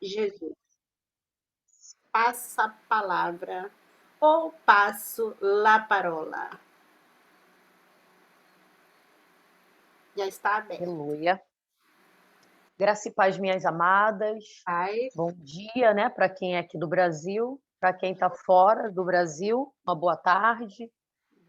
Jesus, passa a palavra ou passo la parola. Já está aberto. Aleluia. Graça e paz, minhas amadas. Paz, Bom dia, né, para quem é aqui do Brasil, para quem está fora do Brasil, uma boa tarde,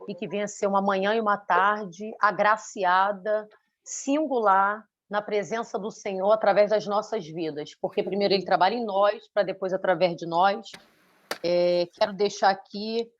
e que venha ser uma manhã e uma tarde agraciada, singular, na presença do Senhor através das nossas vidas, porque primeiro Ele trabalha em nós, para depois através de nós. Quero deixar aqui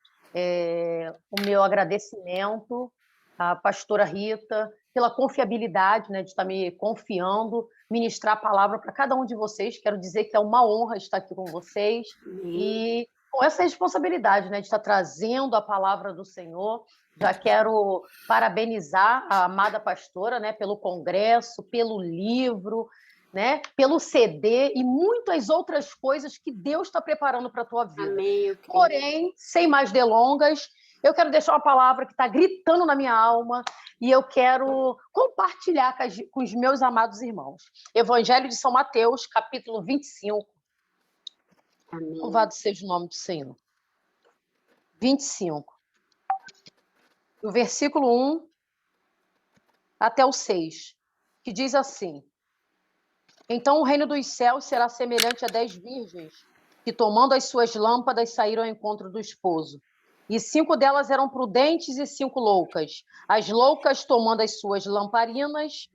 o meu agradecimento à pastora Rita pela confiabilidade, né, de estar me confiando, ministrar a palavra para cada um de vocês. Quero dizer que é uma honra estar aqui com vocês amém. e com essa responsabilidade, né, de estar trazendo a palavra do Senhor. Já quero parabenizar a amada pastora, né, pelo congresso, pelo livro, né, pelo CD e muitas outras coisas que Deus está preparando para a tua vida. Amém, eu creio. Porém, sem mais delongas, eu quero deixar uma palavra que está gritando na minha alma e eu quero compartilhar com os meus amados irmãos. Evangelho de São Mateus, capítulo 25. Amém. Louvado seja o nome do Senhor. 25. Do versículo 1 até o 6, que diz assim: Então o reino dos céus será semelhante a 10 virgens, que tomando as suas lâmpadas saíram ao encontro do esposo. E 5 delas eram prudentes e 5 loucas. As loucas, tomando as suas lamparinas,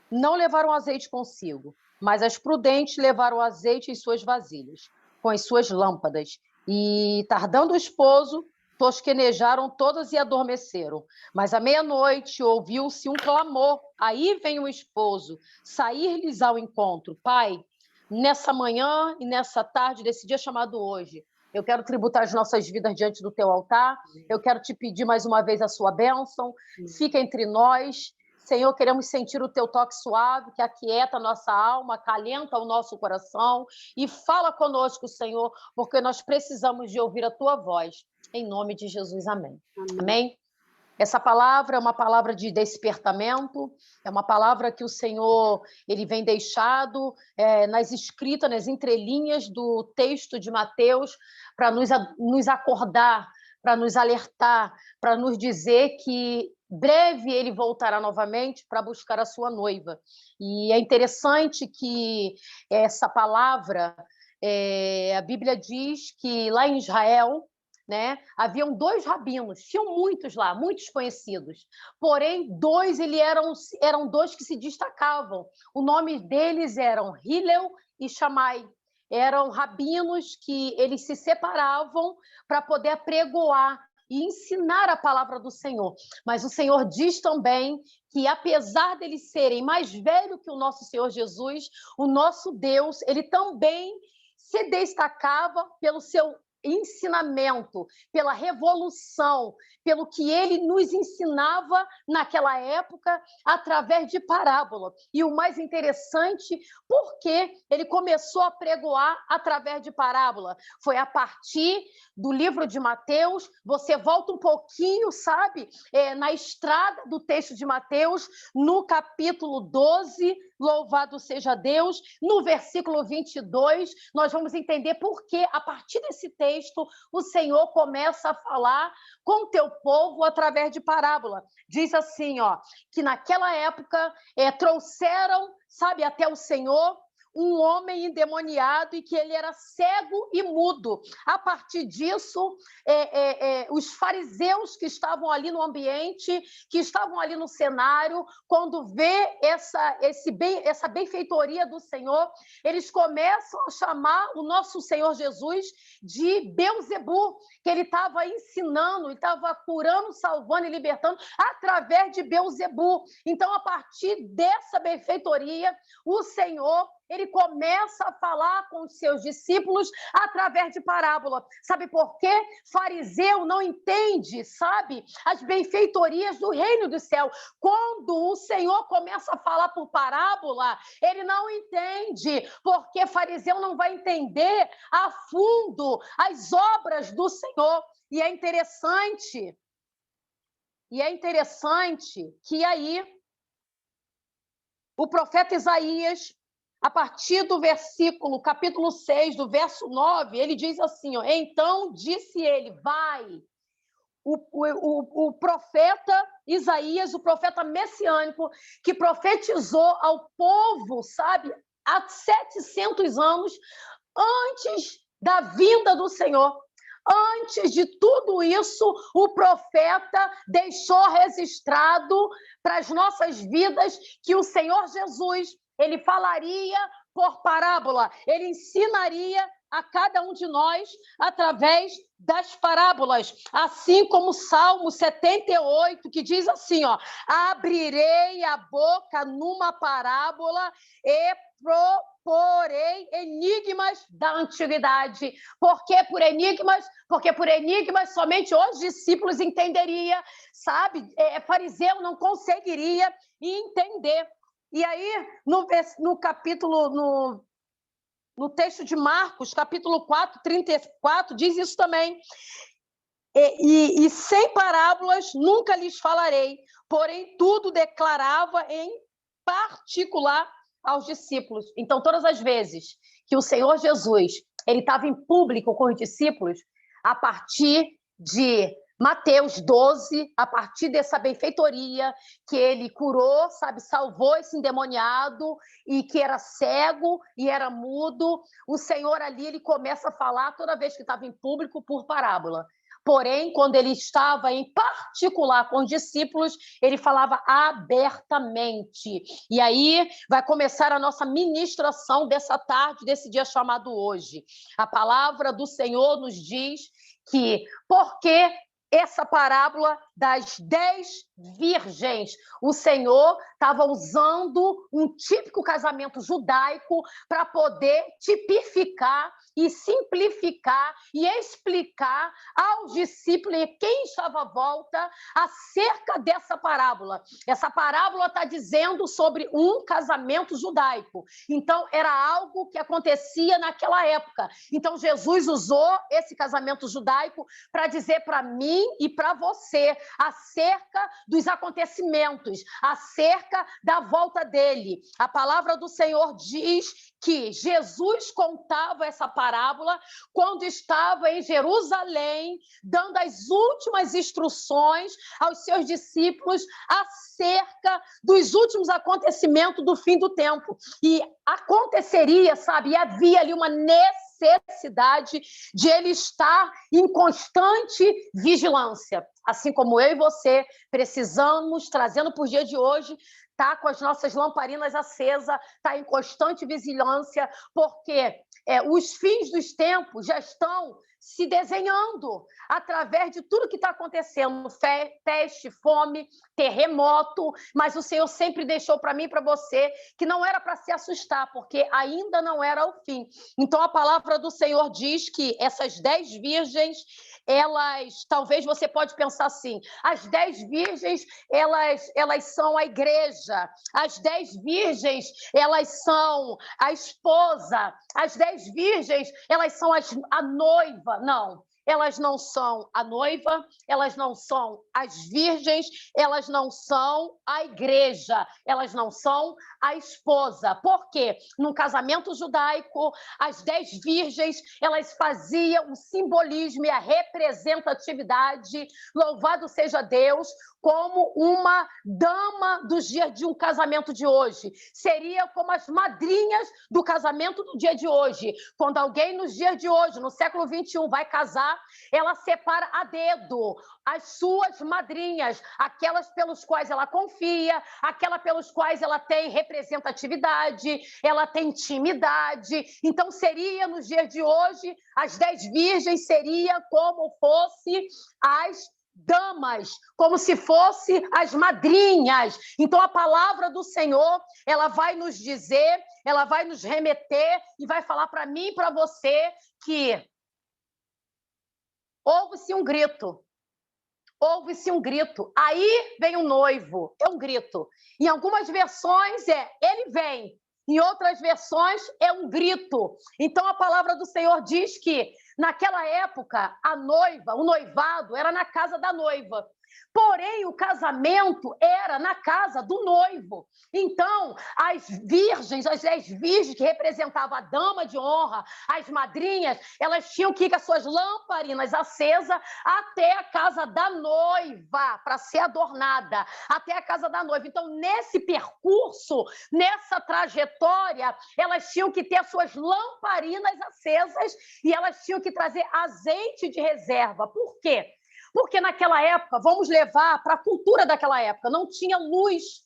não levaram azeite consigo, mas as prudentes levaram azeite em suas vasilhas, com as suas lâmpadas. E, tardando o esposo, tosquenejaram todas e adormeceram. Mas à meia-noite ouviu-se um clamor: aí vem o esposo, sair-lhes ao encontro. Pai, nessa manhã e nessa tarde desse dia chamado hoje, eu quero tributar as nossas vidas diante do teu altar. Eu quero te pedir mais uma vez a sua bênção. Fica entre nós. Senhor, queremos sentir o teu toque suave, que aquieta a nossa alma, acalenta o nosso coração e fala conosco, Senhor, porque nós precisamos de ouvir a tua voz. Em nome de Jesus, amém. Amém? Essa palavra é uma palavra de despertamento, é uma palavra que o Senhor ele vem deixado nas escritas, nas entrelinhas do texto de Mateus, para nos acordar, para nos alertar, para nos dizer que breve ele voltará novamente para buscar a sua noiva. E é interessante que essa palavra, a Bíblia diz que lá em Israel, né, haviam 2 rabinos, tinham muitos lá, muitos conhecidos, porém 2 eram 2 que se destacavam. O nome deles eram Hillel e Shammai. Eram rabinos que eles se separavam para poder apregoar e ensinar a palavra do Senhor. Mas o Senhor diz também que, apesar deles serem mais velhos que o nosso Senhor Jesus, o nosso Deus, ele também se destacava pelo seu ensinamento, pela revolução, pelo que ele nos ensinava naquela época através de parábola. E o mais interessante, porque ele começou a pregoar através de parábola. Foi a partir do livro de Mateus, você volta um pouquinho, sabe, na estrada do texto de Mateus, no capítulo 12, louvado seja Deus, no versículo 22, nós vamos entender por que, a partir desse texto, o Senhor começa a falar com o teu povo através de parábola. Diz assim, ó, que naquela época trouxeram, sabe, até o Senhor um homem endemoniado e que ele era cego e mudo. A partir disso, os fariseus que estavam ali no ambiente, que estavam ali no cenário, quando vê essa benfeitoria do Senhor, eles começam a chamar o nosso Senhor Jesus de Beelzebu, que ele estava ensinando, ele estava curando, salvando e libertando através de Beelzebu. Então, a partir dessa benfeitoria, o Senhor ele começa a falar com os seus discípulos através de parábola. Sabe por quê? Fariseu não entende, sabe, as benfeitorias do reino do céu. Quando o Senhor começa a falar por parábola, ele não entende, porque fariseu não vai entender a fundo as obras do Senhor. E é interessante que aí o profeta Isaías, a partir do versículo, capítulo 6, do verso 9, ele diz assim, ó, então disse ele, vai. O profeta Isaías, o profeta messiânico, que profetizou ao povo, sabe, há 700 anos antes da vinda do Senhor. Antes de tudo isso, o profeta deixou registrado para as nossas vidas que o Senhor Jesus, ele falaria por parábola, ele ensinaria a cada um de nós através das parábolas, assim como o Salmo 78, que diz assim, ó, abrirei a boca numa parábola e proporei enigmas da antiguidade. Por que por enigmas? Porque por enigmas somente os discípulos entenderiam, sabe? Fariseu não conseguiria entender. E aí, no capítulo, no texto de Marcos, capítulo 4, 34, diz isso também. E sem parábolas nunca lhes falarei, porém tudo declarava em particular aos discípulos. Então, todas as vezes que o Senhor Jesus ele estava em público com os discípulos, a partir de Mateus 12, a partir dessa benfeitoria que ele curou, sabe, salvou esse endemoniado e que era cego e era mudo, o Senhor ali ele começa a falar toda vez que estava em público por parábola. Porém, quando ele estava em particular com os discípulos, ele falava abertamente. E aí vai começar a nossa ministração dessa tarde, desse dia chamado hoje. A palavra do Senhor nos diz que, porque essa parábola das 10 virgens, o Senhor estava usando um típico casamento judaico para poder tipificar e simplificar e explicar aos discípulos e quem estava à volta acerca dessa parábola. Essa parábola está dizendo sobre um casamento judaico. Então, era algo que acontecia naquela época. Então, Jesus usou esse casamento judaico para dizer para mim e para você acerca dos acontecimentos, acerca da volta dele. A palavra do Senhor diz que Jesus contava essa parábola quando estava em Jerusalém, dando as últimas instruções aos seus discípulos acerca dos últimos acontecimentos do fim do tempo. E aconteceria, sabe, e havia ali uma necessidade de ele estar em constante vigilância. Assim como eu e você precisamos, trazendo para o dia de hoje, tá com as nossas lamparinas acesas, tá em constante vigilância, porque os fins dos tempos já estão se desenhando através de tudo que está acontecendo, peste, fome, terremoto, mas o Senhor sempre deixou para mim e para você que não era para se assustar, porque ainda não era o fim. Então a palavra do Senhor diz que essas 10 virgens, elas, talvez você pode pensar assim, as 10 virgens, elas são a igreja, as 10 virgens, elas são a esposa, as 10 virgens, elas são a noiva. Não, elas não são a noiva, elas não são as virgens, elas não são a igreja, elas não são a esposa. Por quê? No casamento judaico, as 10 virgens, elas faziam o simbolismo e a representatividade, louvado seja Deus, como uma dama dos dias de um casamento de hoje. Seria como as madrinhas do casamento do dia de hoje. Quando alguém nos dias de hoje, no século 21, vai casar, ela separa a dedo as suas madrinhas, aquelas pelos quais ela confia, aquela pelos quais ela tem representatividade, ela tem intimidade. Então, seria, nos dias de hoje, as 10 virgens seria como fosse as damas, como se fosse as madrinhas. Então a palavra do Senhor, ela vai nos dizer, ela vai nos remeter e vai falar para mim e para você que houve-se um grito. Houve-se um grito. Aí vem o noivo. É um grito. Em algumas versões ele vem. Em outras versões é um grito. Então a palavra do Senhor diz que naquela época a noiva, o noivado era na casa da noiva. Porém, o casamento era na casa do noivo. Então, as virgens, as 10 virgens que representavam a dama de honra, as madrinhas, elas tinham que ir com as suas lamparinas acesas até a casa da noiva, para ser adornada, até a casa da noiva. Então, nesse percurso, nessa trajetória, elas tinham que ter as suas lamparinas acesas e elas tinham que trazer azeite de reserva. Por quê? Porque naquela época, vamos levar para a cultura daquela época, não tinha luz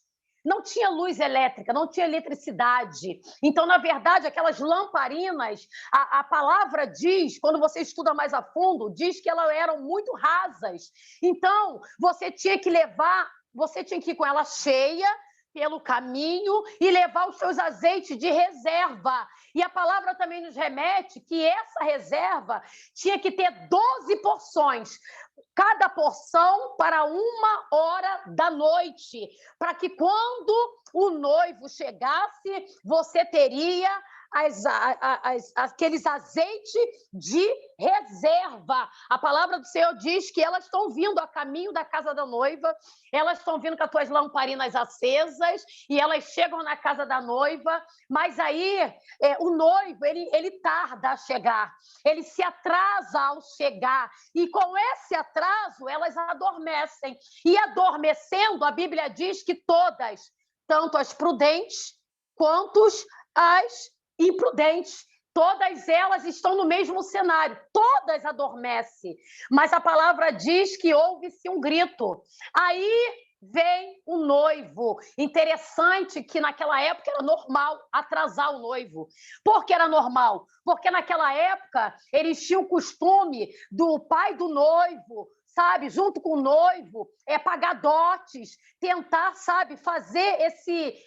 elétrica, não tinha eletricidade. Então, na verdade, aquelas lamparinas, a palavra diz, quando você estuda mais a fundo, diz que elas eram muito rasas. Então, você tinha que ir com ela cheia pelo caminho e levar os seus azeites de reserva. E a palavra também nos remete que essa reserva tinha que ter 12 porções, cada porção para 1 hora da noite, para que quando o noivo chegasse, você teria aqueles azeites de reserva. A palavra do Senhor diz que elas estão vindo a caminho da casa da noiva, elas estão vindo com as suas lamparinas acesas e elas chegam na casa da noiva, mas aí o noivo, ele tarda a chegar, ele se atrasa ao chegar e com esse atraso elas adormecem. E adormecendo, a Bíblia diz que todas, tanto as prudentes quanto as imprudentes, todas elas estão no mesmo cenário, todas adormecem, mas a palavra diz que houve-se um grito. Aí vem o noivo. Interessante que naquela época era normal atrasar o noivo. Por que era normal? Porque naquela época eles tinham o costume do pai do noivo, sabe, junto com o noivo, pagar dotes, tentar, sabe, fazer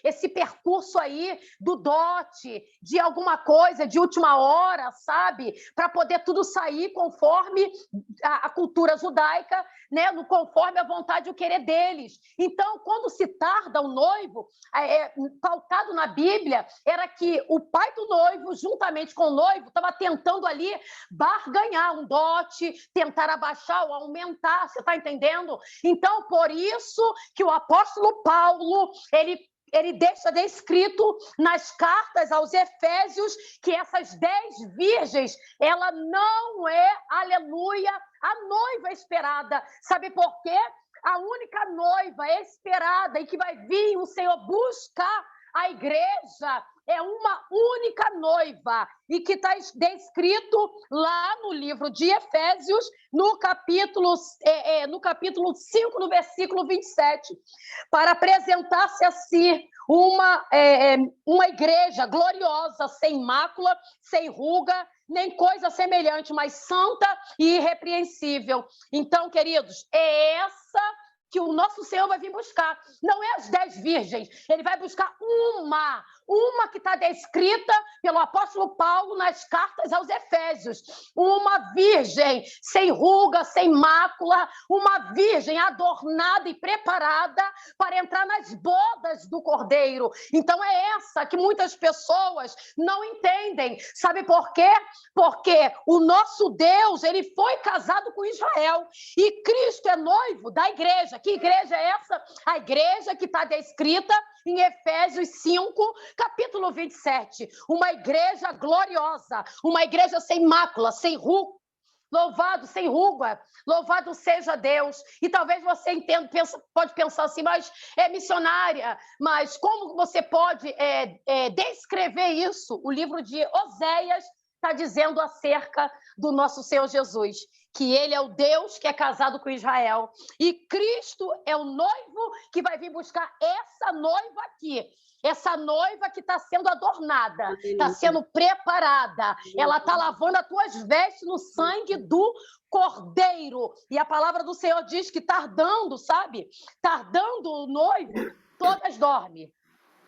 esse percurso aí do dote, de alguma coisa de última hora, sabe, para poder tudo sair conforme a cultura judaica, né, conforme a vontade e o querer deles. Então, quando se tarda o noivo, pautado na Bíblia, era que o pai do noivo, juntamente com o noivo, estava tentando ali barganhar um dote, tentar abaixar ou aumentar. Você está entendendo? Então, por isso que o apóstolo Paulo, ele deixa descrito nas cartas aos Efésios que essas 10 virgens, ela não é, aleluia, a noiva esperada. Sabe por quê? A única noiva esperada e que vai vir o Senhor buscar a igreja é uma única noiva e que está descrito lá no livro de Efésios, no capítulo 5, no versículo 27, para apresentar-se a si uma igreja gloriosa, sem mácula, sem ruga, nem coisa semelhante, mas santa e irrepreensível. Então, queridos, é essa que o nosso Senhor vai vir buscar. Não é as 10 virgens, ele vai buscar uma que está descrita pelo apóstolo Paulo nas cartas aos Efésios. Uma virgem sem ruga, sem mácula, uma virgem adornada e preparada para entrar nas bodas do Cordeiro. Então é essa que muitas pessoas não entendem. Sabe por quê? Porque o nosso Deus, ele foi casado com Israel e Cristo é noivo da igreja. Que igreja é essa? A igreja que está descrita em Efésios 5, capítulo 27. Uma igreja gloriosa, uma igreja sem mácula, sem ruga. Louvado, sem ruga, louvado seja Deus. E talvez você pode pensar assim, mas é missionária, mas como você pode descrever isso? O livro de Oséias está dizendo acerca do nosso Senhor Jesus, que ele é o Deus que é casado com Israel. E Cristo é o noivo que vai vir buscar essa noiva aqui. Essa noiva que está sendo adornada, está sendo preparada. Ela está lavando as tuas vestes no sangue do Cordeiro. E a palavra do Senhor diz que tardando, sabe? Tardando o noivo, todas dormem.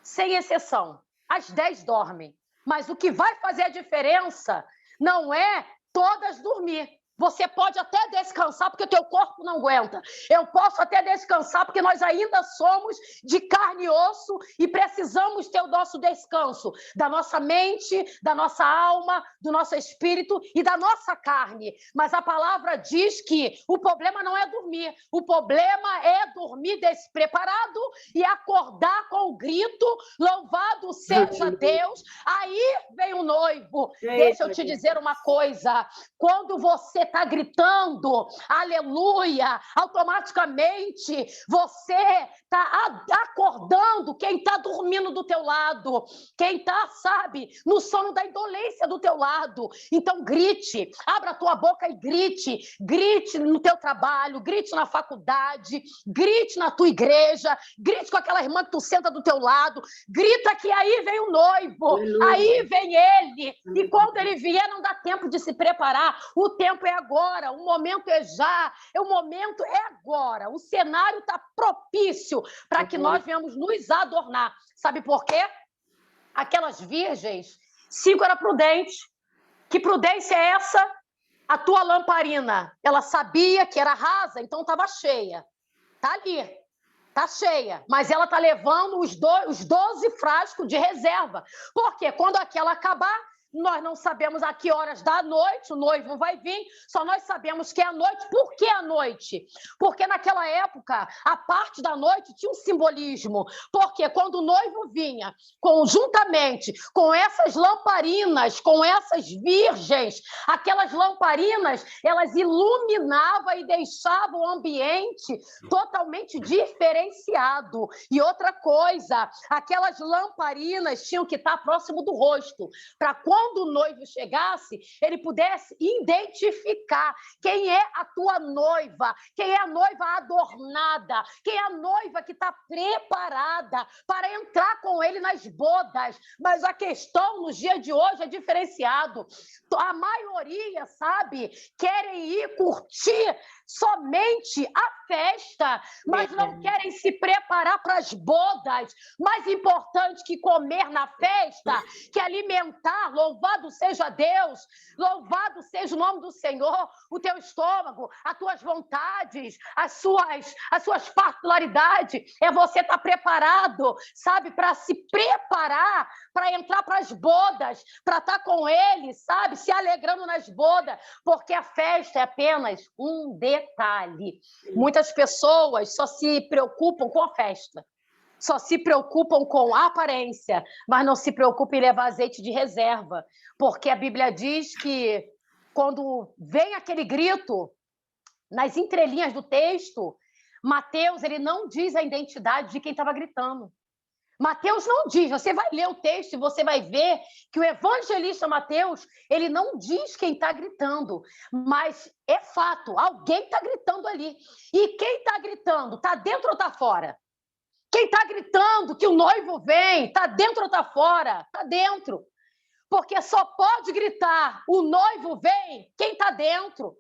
Sem exceção. As 10 dormem. Mas o que vai fazer a diferença não é todas dormir. Você pode até descansar porque o teu corpo não aguenta. Eu posso até descansar porque nós ainda somos de carne e osso e precisamos ter o nosso descanso da nossa mente, da nossa alma, do nosso espírito e da nossa carne. Mas a palavra diz que o problema não é dormir. O problema é dormir despreparado e acordar com o grito, louvado seja Deus. Aí vem o noivo. Deixa eu te dizer uma coisa. Quando você está gritando, aleluia, automaticamente você está acordando quem está dormindo do teu lado, quem está, sabe, no sono da indolência do teu lado. Então grite, abra a tua boca e grite no teu trabalho, grite na faculdade, grite na tua igreja, grite com aquela irmã que tu senta do teu lado, grita que aí vem o noivo, aí vem ele, e quando ele vier não dá tempo de se preparar, o tempo é agora, o momento é já, o momento é agora, o cenário está propício para que nós venhamos nos adornar. Sabe por quê? Aquelas virgens, 5 era prudente. Que prudência é essa? A tua lamparina, ela sabia que era rasa, então estava cheia. Está ali, está cheia, mas ela está levando os 12 frascos de reserva. Porque quando aquela acabar, nós não sabemos a que horas da noite o noivo vai vir, só nós sabemos que é a noite. Por que a noite? Porque naquela época, a parte da noite tinha um simbolismo. Porque quando o noivo vinha, conjuntamente com essas lamparinas, com essas virgens, aquelas lamparinas, elas iluminavam e deixavam o ambiente totalmente diferenciado. E outra coisa, aquelas lamparinas tinham que estar próximo do rosto, para quando o noivo chegasse, ele pudesse identificar quem é a tua noiva, quem é a noiva adornada, quem é a noiva que está preparada para entrar com ele nas bodas. Mas a questão nos dias de hoje é diferenciado. A maioria, sabe, querem ir curtir somente a festa, mas não querem se preparar para as bodas. Mais importante que comer na festa, que alimentar, louvado seja Deus, louvado seja o nome do Senhor, o teu estômago, as tuas vontades, as suas particularidades, é você estar preparado, sabe, para se preparar, para entrar para as bodas, para estar com ele, sabe, se alegrando nas bodas, porque a festa é apenas um detalhe. Muitas pessoas só se preocupam com a festa, só se preocupam com a aparência, mas não se preocupam em levar azeite de reserva, porque a Bíblia diz que quando vem aquele grito, nas entrelinhas do texto, Mateus ele não diz a identidade de quem estava gritando. Mateus não diz, você vai ler o texto e você vai ver que o evangelista Mateus, ele não diz quem está gritando, mas é fato, alguém está gritando ali. E quem está gritando, está dentro ou está fora? Quem está gritando que o noivo vem, está dentro ou está fora? Está dentro. Porque só pode gritar, o noivo vem, quem está dentro,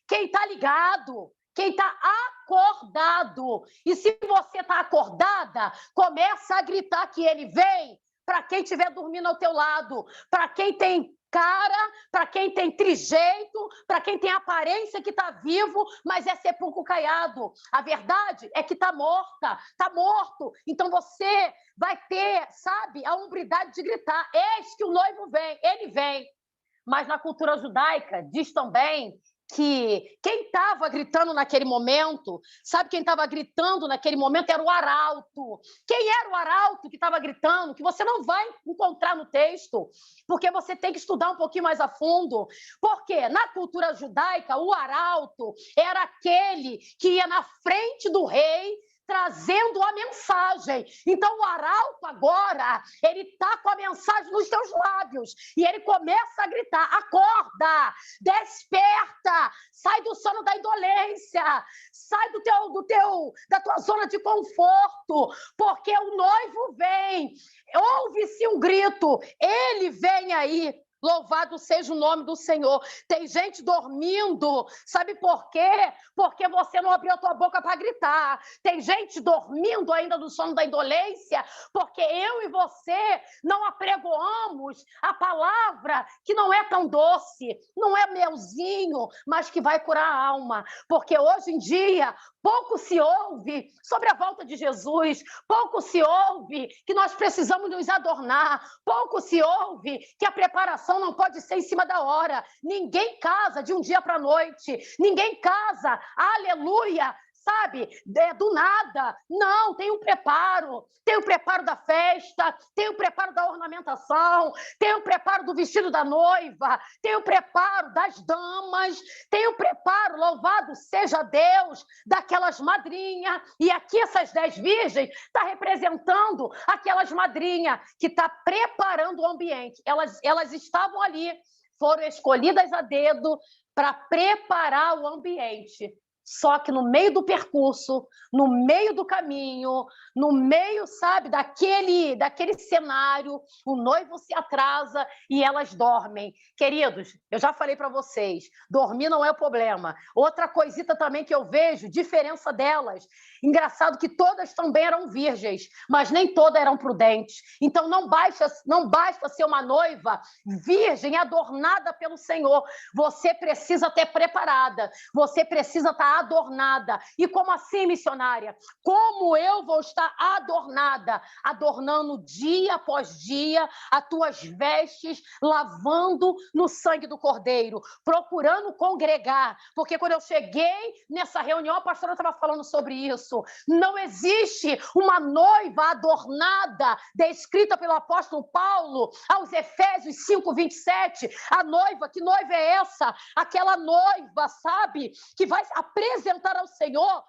quem está ligado, quem está acordado. E se você está acordada, começa a gritar que ele vem para quem estiver dormindo ao teu lado, para quem tem cara, para quem tem trijeito, para quem tem aparência que está vivo, mas é sepulcro caiado. A verdade é que está morta, está morto. Então você vai ter, sabe, a hombridade de gritar, eis que o noivo vem, ele vem. Mas na cultura judaica diz também que quem estava gritando naquele momento, sabe quem estava gritando naquele momento? Era o arauto. Quem era o arauto que estava gritando? Que você não vai encontrar no texto, porque você tem que estudar um pouquinho mais a fundo. Porque na cultura judaica, o arauto era aquele que ia na frente do rei, trazendo a mensagem. Então, o arauto agora, ele está com a mensagem nos seus lábios. E ele começa a gritar, acorda, desperta, sai do sono da indolência, sai da tua zona de conforto, porque o noivo vem. Ouve-se um grito, ele vem aí. Louvado seja o nome do Senhor. Tem gente dormindo, sabe por quê? Porque você não abriu a tua boca para gritar. Tem gente dormindo ainda no sono da indolência, porque eu e você não apregoamos a palavra que não é tão doce, não é melzinho, mas que vai curar a alma. Porque hoje em dia, pouco se ouve sobre a volta de Jesus, pouco se ouve que nós precisamos nos adornar, pouco se ouve que a preparação não pode ser em cima da hora. Ninguém casa de um dia para a noite, ninguém casa, aleluia, sabe, do nada. Não, tem o preparo da festa, tem o preparo da ornamentação, tem o preparo do vestido da noiva, tem o preparo das damas, tem o preparo, louvado seja Deus, daquelas madrinhas. E aqui essas 10 virgens está representando aquelas madrinhas que está preparando o ambiente. Elas estavam ali, foram escolhidas a dedo para preparar o ambiente. Só que no meio do percurso, no meio do caminho, no meio, sabe, daquele cenário, o noivo se atrasa e elas dormem. Queridos, eu já falei para vocês, dormir não é o problema. Outra coisita também que eu vejo, diferença delas. Engraçado que todas também eram virgens, mas nem todas eram prudentes. Então não basta ser uma noiva virgem, adornada pelo Senhor. Você precisa ter preparada, você precisa estar adornada. E como assim, missionária? Como eu vou estar adornada? Adornando dia após dia as tuas vestes, lavando no sangue do Cordeiro, procurando congregar. Porque quando eu cheguei nessa reunião, a pastora estava falando sobre isso. Não existe uma noiva adornada, descrita pelo apóstolo Paulo aos Efésios 5:27. A noiva, que noiva é essa? Aquela noiva, sabe, que vai apresentar ao Senhor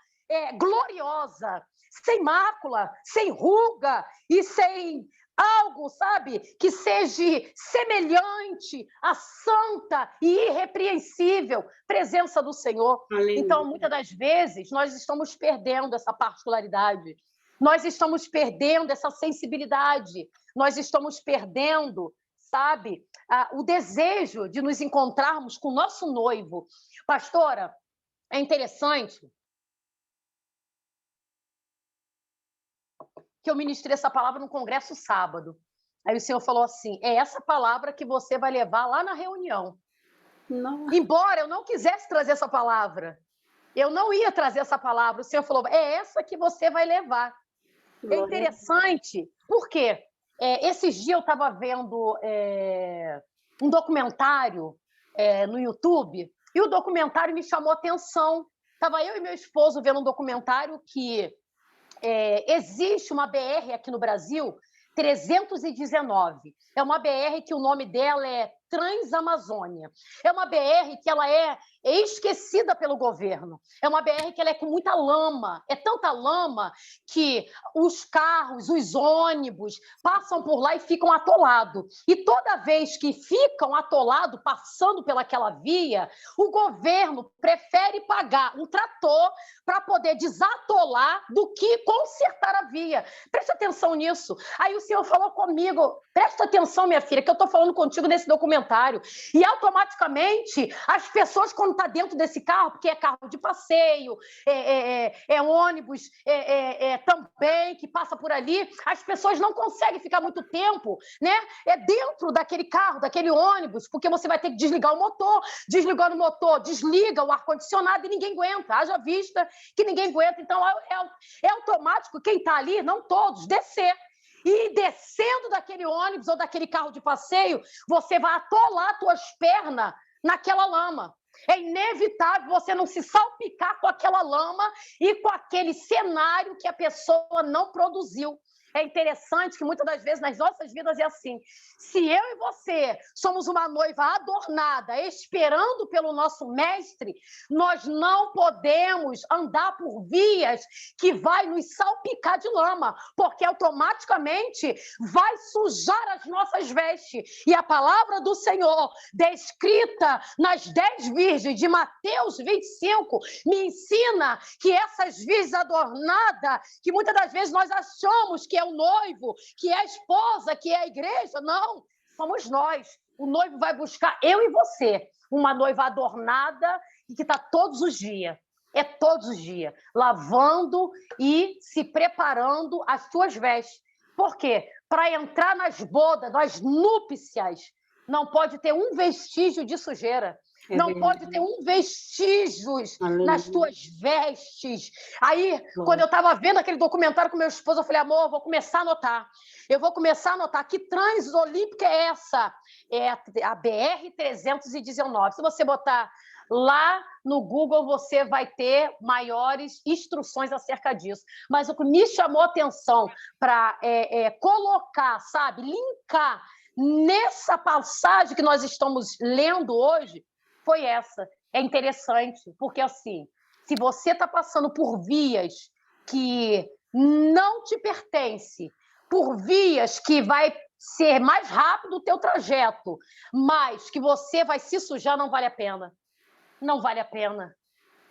gloriosa, sem mácula, sem ruga e sem algo, sabe, que seja semelhante à santa e irrepreensível presença do Senhor. Aleluia. Então, muitas das vezes, nós estamos perdendo essa particularidade, nós estamos perdendo essa sensibilidade, nós estamos perdendo, sabe, o desejo de nos encontrarmos com o nosso noivo. Pastora, é interessante que eu ministrei essa palavra no congresso sábado. Aí o Senhor falou assim, é essa palavra que você vai levar lá na reunião. Não. Embora eu não quisesse trazer essa palavra, eu não ia trazer essa palavra, o Senhor falou, é essa que você vai levar. É interessante, por quê? Esses dias eu estava vendo um documentário no YouTube, e o documentário me chamou a atenção. Estava eu e meu esposo vendo um documentário que existe uma BR aqui no Brasil, 319. É uma BR que o nome dela é Transamazônia. É uma BR que ela é esquecida pelo governo. É uma BR que ela é com muita lama. É tanta lama que os carros, os ônibus passam por lá e ficam atolados. E toda vez que ficam atolados, passando pelaquela via, o governo prefere pagar um trator para poder desatolar do que consertar a via. Preste atenção nisso. Aí o Senhor falou comigo, presta atenção, minha filha, que eu estou falando contigo nesse documentário. E automaticamente as pessoas, quando estão dentro desse carro, porque é carro de passeio, ônibus também que passa por ali, as pessoas não conseguem ficar muito tempo, né? Dentro daquele carro, daquele ônibus, porque você vai ter que desligar o motor, desligando o motor, desliga o ar-condicionado e ninguém aguenta. Haja vista que ninguém aguenta. Então é automático quem está ali, não todos, descer. E descendo daquele ônibus ou daquele carro de passeio, você vai atolar suas pernas naquela lama. É inevitável você não se salpicar com aquela lama e com aquele cenário que a pessoa não produziu. É interessante que muitas das vezes nas nossas vidas é assim. Se eu e você somos uma noiva adornada, esperando pelo nosso mestre, nós não podemos andar por vias que vai nos salpicar de lama, porque automaticamente vai sujar as nossas vestes. E a palavra do Senhor, descrita nas 10 virgens de Mateus 25, me ensina que essas virgens adornadas, que muitas das vezes nós achamos que é o noivo, que é a esposa, que é a igreja, não, somos nós. O noivo vai buscar eu e você, uma noiva adornada e que está todos os dias. É todos os dias, lavando e se preparando as suas vestes. Por quê? Para entrar nas bodas, nas núpcias, não pode ter um vestígio de sujeira. Não pode ter um vestígio nas tuas vestes. Aí, quando eu estava vendo aquele documentário com meu esposo, eu falei, amor, eu vou começar a anotar. Eu vou começar a anotar. Que transolímpica é essa? É a BR-319. Se você botar lá no Google, você vai ter maiores instruções acerca disso. Mas o que me chamou a atenção para colocar, sabe, linkar nessa passagem que nós estamos lendo hoje, foi essa. É interessante, porque assim, se você está passando por vias que não te pertencem, por vias que vai ser mais rápido o teu trajeto, mas que você vai se sujar, não vale a pena. Não vale a pena.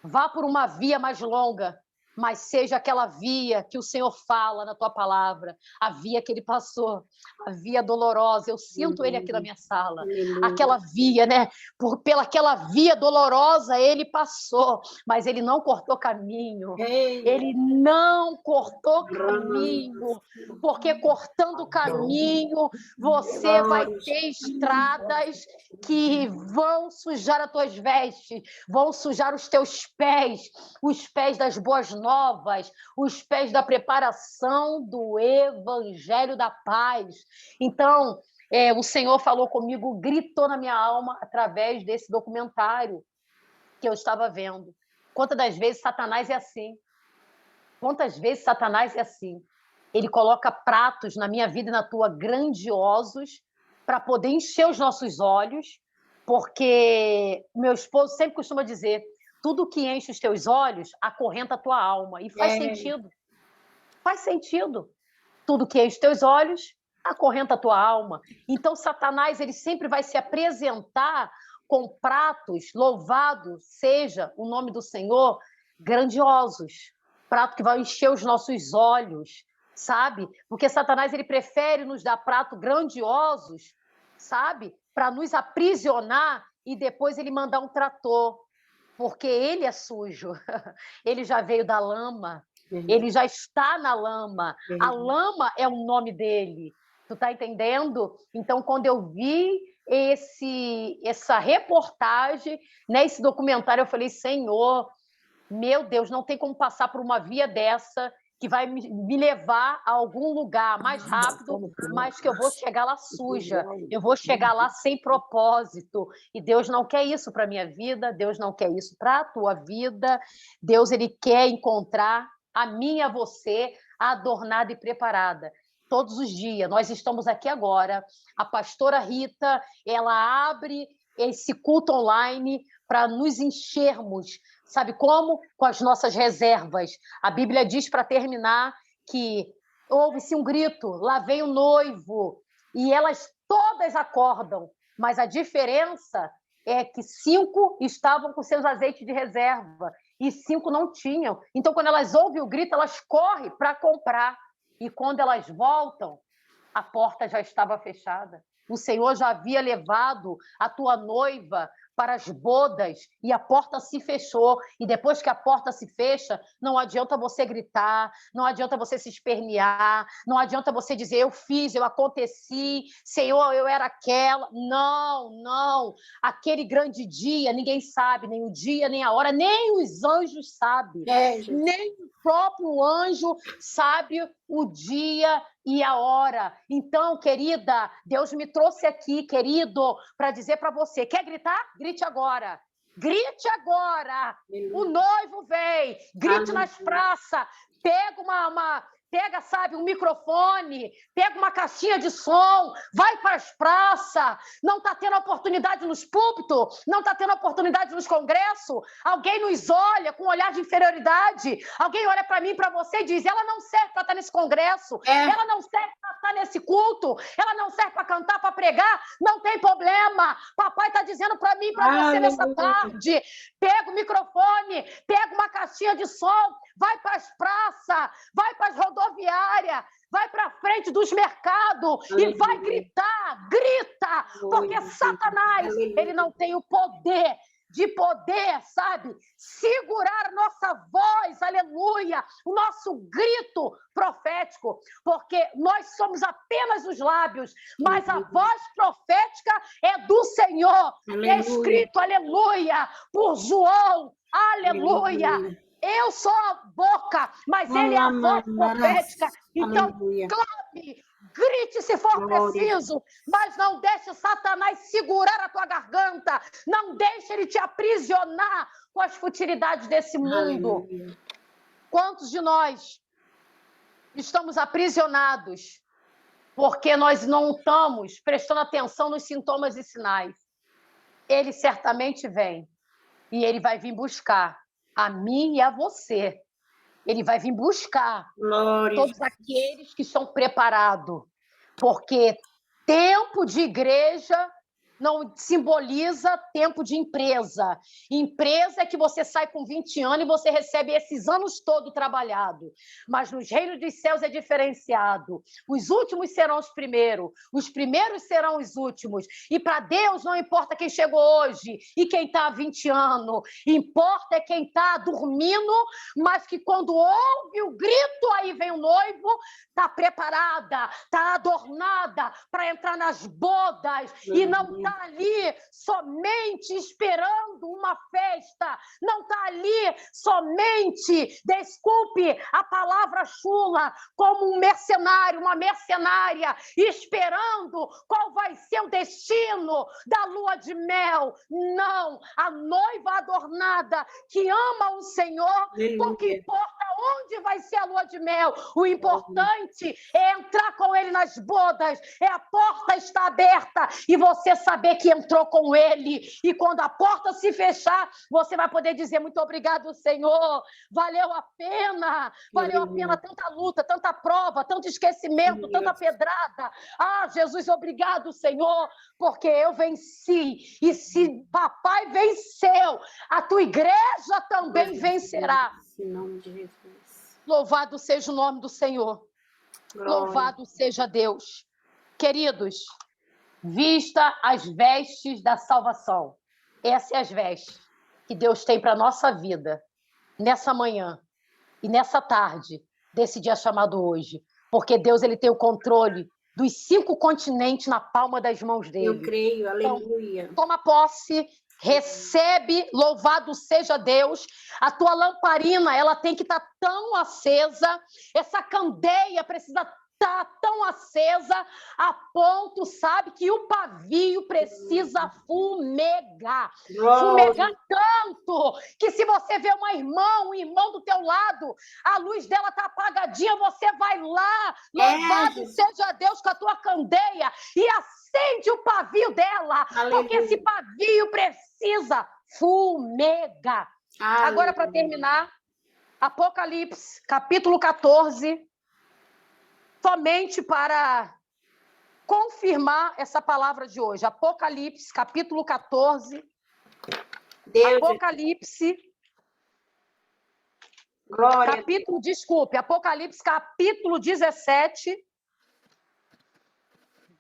Vá por uma via mais longa, mas seja aquela via que o Senhor fala na tua palavra, a via que ele passou, a via dolorosa. Eu sinto ele aqui na minha sala. Aquela via, né? Pelaquela via dolorosa ele passou, mas ele não cortou caminho. Ele não cortou caminho, porque cortando caminho, você vai ter estradas que vão sujar as tuas vestes, vão sujar os teus pés, os pés das boas novas, os pés da preparação do evangelho da paz. Então, o Senhor falou comigo, gritou na minha alma através desse documentário que eu estava vendo. Quantas das vezes Satanás é assim? Quantas vezes Satanás é assim? Ele coloca pratos na minha vida e na tua grandiosos para poder encher os nossos olhos, porque meu esposo sempre costuma dizer, tudo que enche os teus olhos acorrenta a tua alma. E faz sentido. Faz sentido. Tudo que enche os teus olhos acorrenta a tua alma. Então, Satanás ele sempre vai se apresentar com pratos, louvado seja o nome do Senhor, grandiosos. Prato que vai encher os nossos olhos, sabe? Porque Satanás ele prefere nos dar pratos grandiosos, sabe? Para nos aprisionar e depois ele mandar um trator. Porque ele é sujo, ele já veio da lama, ele já está na lama, a lama é o nome dele, tu tá entendendo? Então, quando eu vi essa reportagem, né, esse documentário, eu falei, Senhor, meu Deus, não tem como passar por uma via dessa que vai me levar a algum lugar mais rápido, mas que eu vou chegar lá suja, eu vou chegar lá sem propósito. E Deus não quer isso para a minha vida, Deus não quer isso para a tua vida. Deus ele quer encontrar a mim e a você adornada e preparada. Todos os dias, nós estamos aqui agora, a pastora Rita, ela abre esse culto online para nos enchermos. Sabe como? Com as nossas reservas. A Bíblia diz, para terminar, que houve-se um grito, lá vem o noivo, e elas todas acordam, mas a diferença é que 5 estavam com seus azeites de reserva e 5 não tinham. Então, quando elas ouvem o grito, elas correm para comprar. E quando elas voltam, a porta já estava fechada. O Senhor já havia levado a tua noiva para as bodas e a porta se fechou. E depois que a porta se fecha, não adianta você gritar, não adianta você se espernear, não adianta você dizer, eu fiz, eu aconteci, Senhor, eu era aquela. Não, não. Aquele grande dia, ninguém sabe, nem o dia, nem a hora, nem os anjos sabem. Nem o próprio anjo sabe o dia e a hora. Então, querida, Deus me trouxe aqui, querido, para dizer para você, quer gritar? Grite agora. Grite agora. O noivo vem. Grite nas praças. Pega, sabe, um microfone, pega uma caixinha de som, vai para as praças, não está tendo oportunidade nos púlpitos, não está tendo oportunidade nos congressos, alguém nos olha com um olhar de inferioridade, alguém olha para mim, para você e diz, ela não serve para estar nesse congresso, ela não serve para estar nesse culto, ela não serve para cantar, para pregar, não tem problema, papai está dizendo para mim, para você nessa tarde, pega o microfone, pega uma caixinha de som, vai para as praças, vai para as rodoviárias, vai para frente dos mercados e vai gritar, grita, porque Satanás, ele não tem o poder de poder, sabe, segurar nossa voz, aleluia, o nosso grito profético, porque nós somos apenas os lábios, mas a voz profética é do Senhor, é escrito, aleluia, por João, aleluia. Eu sou a boca, mas ele é a voz profética. Então, clame, grite se for preciso, mas não deixe Satanás segurar a tua garganta. Não deixe ele te aprisionar com as futilidades desse mundo. Aleluia. Quantos de nós estamos aprisionados porque nós não estamos prestando atenção nos sintomas e sinais? Ele certamente vem e ele vai vir buscar a mim e a você. Ele vai vir buscar todos aqueles que estão preparados, porque tempo de igreja não simboliza tempo de empresa. Empresa é que você sai com 20 anos e você recebe esses anos todos trabalhado. Mas nos reinos dos céus é diferenciado. Os últimos serão os primeiros, os primeiros serão os últimos. E para Deus não importa quem chegou hoje e quem está há 20 anos. Importa é quem está dormindo, mas que quando ouve o grito, aí vem o noivo, está preparada, está adornada para entrar nas bodas e não está ali somente esperando uma festa, não está ali somente, desculpe a palavra chula, como um mercenário, uma mercenária, esperando qual vai ser o destino da lua de mel. Não, a noiva adornada que ama o Senhor, pouco importa onde vai ser a lua de mel, o importante é entrar com ele nas bodas, a porta está aberta e você saber que entrou com ele, e quando a porta se fechar, você vai poder dizer muito obrigado, Senhor, valeu a pena tanta luta, tanta prova, tanto esquecimento, tanta pedrada. Ah, Jesus, obrigado, Senhor, porque eu venci, e se papai venceu, a tua igreja também vencerá. Em nome de Jesus. Louvado seja o nome do Senhor. Glória. Louvado seja Deus. Queridos, vista as vestes da salvação. Essas são as vestes que Deus tem para a nossa vida, nessa manhã e nessa tarde, desse dia chamado hoje. Porque Deus, ele tem o controle dos 5 continentes na palma das mãos dele. Eu creio, aleluia. Então, toma posse, recebe, louvado seja Deus. A tua lamparina, ela tem que estar tão acesa, essa candeia precisa estar tão acesa a ponto, sabe, que o pavio precisa fumegar. Fumegar tanto que se você vê um irmão do teu lado, a luz dela tá apagadinha, você vai lá, louvado seja Deus, com a tua candeia e acende o pavio dela, aleluia, porque esse pavio precisa fumegar. Aleluia. Agora, para terminar, Apocalipse, capítulo 14, somente para confirmar essa palavra de hoje. Apocalipse, capítulo 14. Apocalipse. Glória. Apocalipse, capítulo 17,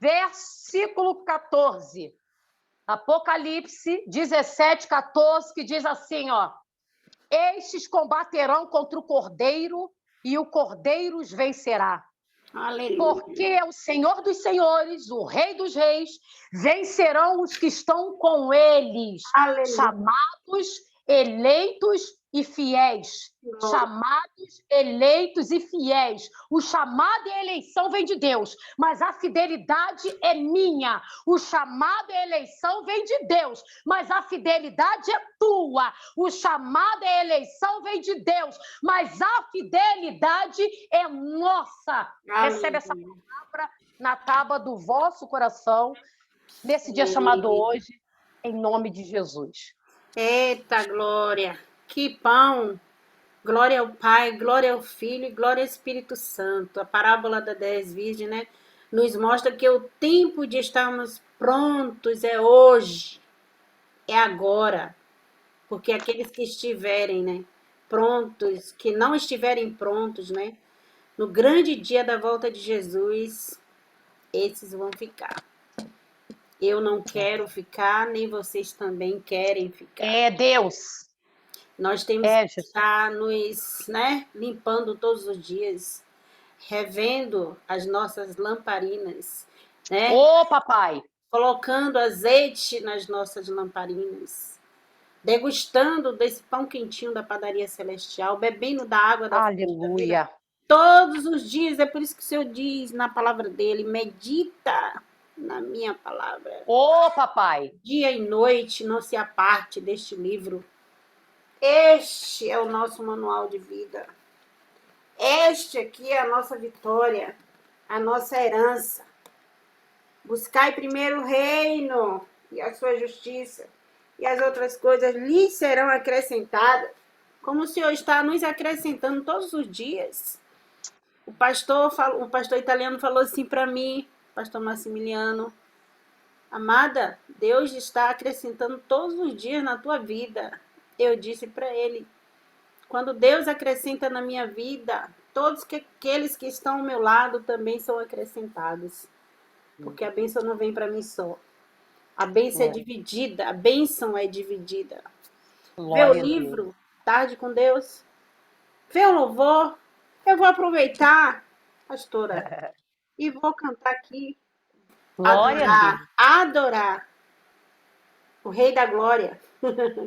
versículo 14. Apocalipse 17, 14, que diz assim, ó: estes combaterão contra o Cordeiro e o Cordeiro os vencerá. Aleluia. Porque o Senhor dos Senhores, o Rei dos Reis, vencerão os que estão com eles. Aleluia. Chamados, eleitos e fiéis. Chamados, eleitos e fiéis. O chamado e a eleição vem de Deus, mas a fidelidade é minha. O chamado e a eleição vem de Deus, mas a fidelidade é tua. O chamado e a eleição vem de Deus, mas a fidelidade é nossa. Recebe essa palavra na tábua do vosso coração, nesse dia chamado hoje, em nome de Jesus. Eita, glória! Que pão! Glória ao Pai, glória ao Filho e glória ao Espírito Santo. A parábola das 10 virgens, né, nos mostra que o tempo de estarmos prontos é hoje, é agora. Porque aqueles que estiverem, né, prontos, que não estiverem prontos, né, no grande dia da volta de Jesus, esses vão ficar. Eu não quero ficar, nem vocês também querem ficar. É Deus. Nós temos É, que Jesus. estar nos, limpando todos os dias, revendo as nossas lamparinas, né? Ô, papai. Colocando azeite nas nossas lamparinas, degustando desse pão quentinho da padaria celestial, bebendo da água da fonte da vida Aleluia. todos os dias. É por isso que o Senhor diz na palavra dele: medita na minha palavra. Ô, papai. Dia e noite, não se aparte deste livro. Este é o nosso manual de vida. Este aqui é a nossa vitória, a nossa herança. Buscai primeiro o reino e a sua justiça, e as outras coisas lhes serão acrescentadas, como o Senhor está nos acrescentando todos os dias. O pastor italiano falou assim para mim, pastor Massimiliano: amada, Deus está acrescentando todos os dias na tua vida. Eu disse para ele: quando Deus acrescenta na minha vida, todos aqueles que estão ao meu lado também são acrescentados. Porque a bênção não vem para mim só. A bênção é dividida, a bênção é dividida. Vê o livro, Tarde com Deus. Vê o louvor. Eu vou aproveitar, pastora, e vou cantar aqui. Glória a Deus. Adorar o Rei da Glória.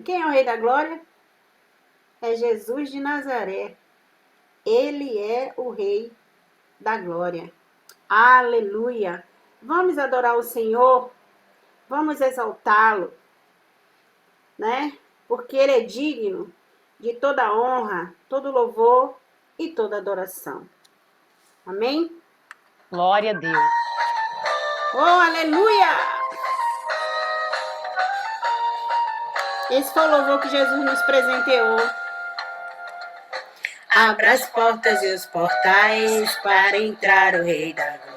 Quem é o Rei da Glória? É Jesus de Nazaré. Ele é o Rei da Glória. Aleluia. Vamos adorar o Senhor, vamos exaltá-lo, né? Porque ele é digno de toda honra, todo louvor e toda adoração. Amém? Glória a Deus. Oh, aleluia! Esse foi o louvor que Jesus nos presenteou. Abra as portas e os portais para entrar o Rei da Glória.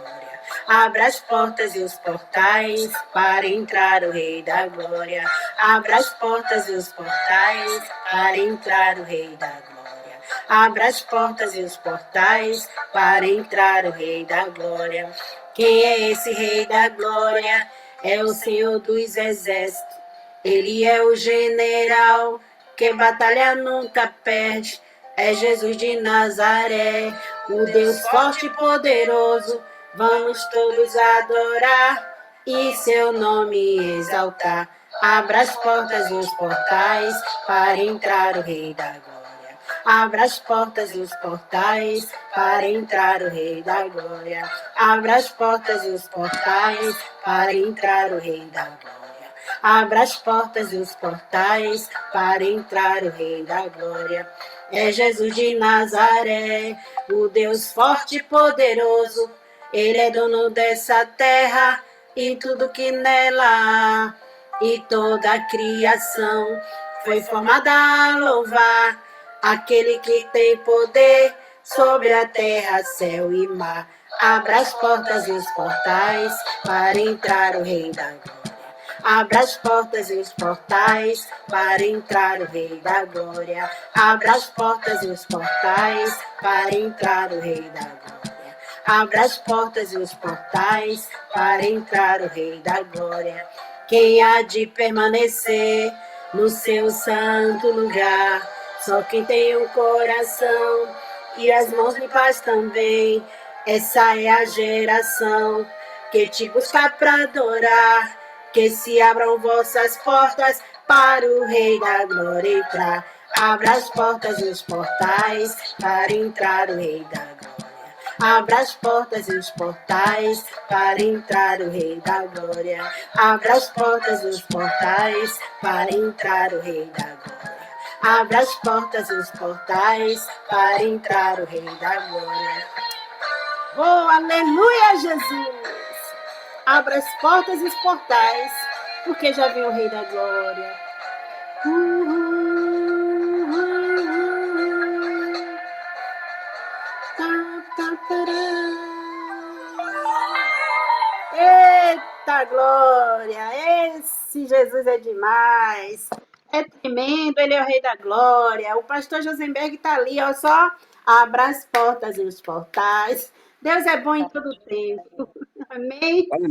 Abra as portas e os portais para entrar o Rei da Glória. Abra as portas e os portais para entrar o Rei da Glória. Abra as portas e os portais para entrar o Rei da Glória. Quem é esse Rei da Glória? É o Senhor dos Exércitos. Ele é o general que batalha nunca perde. É Jesus de Nazaré, o Deus forte e poderoso. Vamos todos adorar e seu nome exaltar. Abra as portas e os portais para entrar o Rei da Glória. Abra as portas e os portais para entrar o Rei da Glória. Abra as portas e os portais para entrar o Rei da Glória. Abra as portas e os portais para entrar o Rei da Glória. É Jesus de Nazaré, o Deus forte e poderoso. Ele é dono dessa terra e tudo que nela há. E toda a criação foi formada a louvar aquele que tem poder sobre a terra, céu e mar. Abra as portas e os portais para entrar o Rei da Glória. Abra as portas e os portais para entrar o Rei da Glória. Abra as portas e os portais para entrar o Rei da Glória. Abra as portas e os portais para entrar o Rei da Glória. Quem há de permanecer no seu santo lugar? Só quem tem um coração e as mãos limpas também. Essa é a geração que te busca para adorar. Que se abram vossas portas para o Rei da Glória entrar. Abra as portas e os portais para entrar o Rei da Glória. Abra as portas e os portais para entrar o Rei da Glória. Abra as portas e os portais para entrar o Rei da Glória. Abra as portas e os portais para entrar o Rei da Glória. Oh, aleluia, Jesus! Abra as portas e os portais, porque já vem o Rei da Glória. Eita glória! Esse Jesus é demais! É tremendo, ele é o Rei da Glória. O pastor Josenberg está ali, ó, só abra as portas e os portais. Deus é bom em todo tempo. Amém?